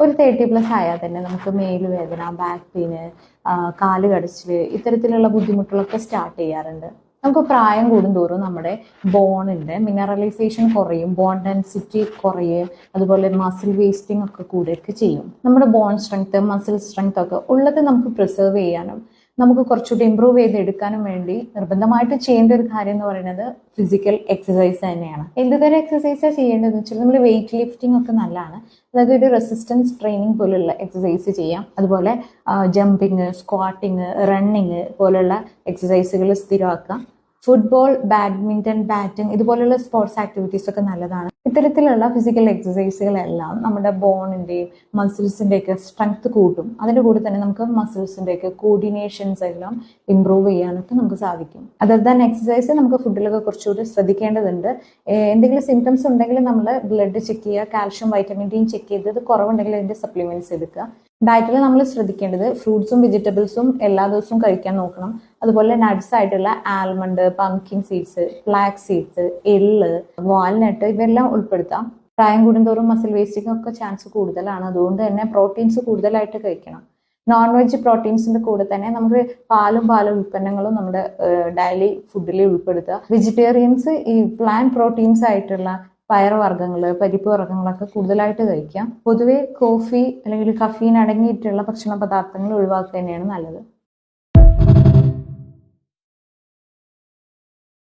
ഒരു 30+ ആയാൽ തന്നെ നമുക്ക് മേലുവേദന, ബാക്ക് പെയിന്, കാല് കടച്ചിൽ ഇത്തരത്തിലുള്ള ബുദ്ധിമുട്ടുകളൊക്കെ സ്റ്റാർട്ട് ചെയ്യാറുണ്ട്. നമുക്ക് പ്രായം കൂടുന്തോറും നമ്മുടെ ബോണിന്റെ മിനറലൈസേഷൻ കുറയും, ബോൺ ഡെൻസിറ്റി കുറയും, അതുപോലെ മസിൽ വേസ്റ്റിംഗ് ഒക്കെ കൂടുകയൊക്കെ ചെയ്യും. നമ്മുടെ ബോൺ സ്ട്രെങ്ത്, മസിൽ സ്ട്രെങ്ത് ഒക്കെ ഉള്ളത് നമുക്ക് പ്രിസർവ് ചെയ്യാനും നമുക്ക് കുറച്ചുകൂടി ഇമ്പ്രൂവ് ചെയ്തെടുക്കാനും വേണ്ടി നിർബന്ധമായിട്ട് ചെയ്യേണ്ട ഒരു കാര്യം എന്ന് പറയുന്നത് ഫിസിക്കൽ എക്സസൈസ് തന്നെയാണ്. എന്തുതരം എക്സസൈസാണ് ചെയ്യേണ്ടതെന്ന് വെച്ചാൽ നമ്മൾ വെയിറ്റ് ലിഫ്റ്റിംഗ് ഒക്കെ നല്ലതാണ്. അതായത് ഒരു റെസിസ്റ്റൻസ് ട്രെയിനിങ് പോലുള്ള എക്സസൈസ് ചെയ്യാം. അതുപോലെ ജമ്പിങ്, സ്ക്വാട്ടിങ്, റണ്ണിങ് പോലുള്ള എക്സസൈസുകൾ സ്ഥിരമാക്കാം. ഫുട്ബോൾ, ബാഡ്മിന്റൺ, ബാറ്റിംഗ് ഇതുപോലുള്ള സ്പോർട്സ് ആക്ടിവിറ്റീസ് ഒക്കെ നല്ലതാണ്. ഇത്തരത്തിലുള്ള ഫിസിക്കൽ എക്സസൈസുകളെല്ലാം നമ്മുടെ ബോണിന്റെയും മസിൽസിന്റെ ഒക്കെ സ്ട്രെങ്ത് കൂട്ടും. അതിന്റെ കൂടെ തന്നെ നമുക്ക് മസിൽസിന്റെ ഒക്കെ കോർഡിനേഷൻസ് എല്ലാം ഇമ്പ്രൂവ് ചെയ്യാനൊക്കെ നമുക്ക് സാധിക്കും. അതർ ദാൻ എക്സസൈസ് നമുക്ക് ഫുഡിലൊക്കെ കുറച്ചുകൂടി ശ്രദ്ധിക്കേണ്ടതുണ്ട്. എന്തെങ്കിലും സിംറ്റംസ് ഉണ്ടെങ്കിൽ നമ്മൾ ബ്ലഡ് ചെക്ക് ചെയ്യുക, കാൽഷ്യം, വൈറ്റമിൻ ഡി ചെക്ക് ചെയ്തത് കുറവുണ്ടെങ്കിൽ അതിന്റെ സപ്ലിമെന്റ്സ് എടുക്കുക. ഡയറ്റിൽ നമ്മൾ ശ്രദ്ധിക്കേണ്ടത് ഫ്രൂട്ട്സും വെജിറ്റബിൾസും എല്ലാ ദിവസവും കഴിക്കാൻ നോക്കണം. അതുപോലെ നട്ട്സ് ആയിട്ടുള്ള almond, pumpkin seeds, flax seeds, എള്ള്, വാൽനട്ട് ഇവയെല്ലാം ഉൾപ്പെടുത്താം. പ്രായം കൂടുന്തോറും മസിൽ വേസ്റ്റിംഗ് ഒക്കെ ചാൻസ് കൂടുതലാണ്. അതുകൊണ്ട് തന്നെ പ്രോട്ടീൻസ് കൂടുതലായിട്ട് കഴിക്കണം. നോൺ വെജ് പ്രോട്ടീൻസിന്റെ കൂടെ തന്നെ നമുക്ക് പാലും ഉൽപ്പന്നങ്ങളും നമ്മുടെ ഡെയിലി ഫുഡിൽ ഉൾപ്പെടുത്തുക. വെജിറ്റേറിയൻസ് ഈ പ്ലാന്റ് പ്രോട്ടീൻസ് ആയിട്ടുള്ള പയറുവർഗ്ഗങ്ങൾ, പരിപ്പ് വർഗ്ഗങ്ങളൊക്കെ കൂടുതലായിട്ട് കഴിക്കാം. പൊതുവെ കോഫി അല്ലെങ്കിൽ കഫീൻ അടങ്ങിയിട്ടുള്ള ഭക്ഷണ പദാർത്ഥങ്ങൾ ഒഴിവാക്കുക തന്നെയാണ് നല്ലത്.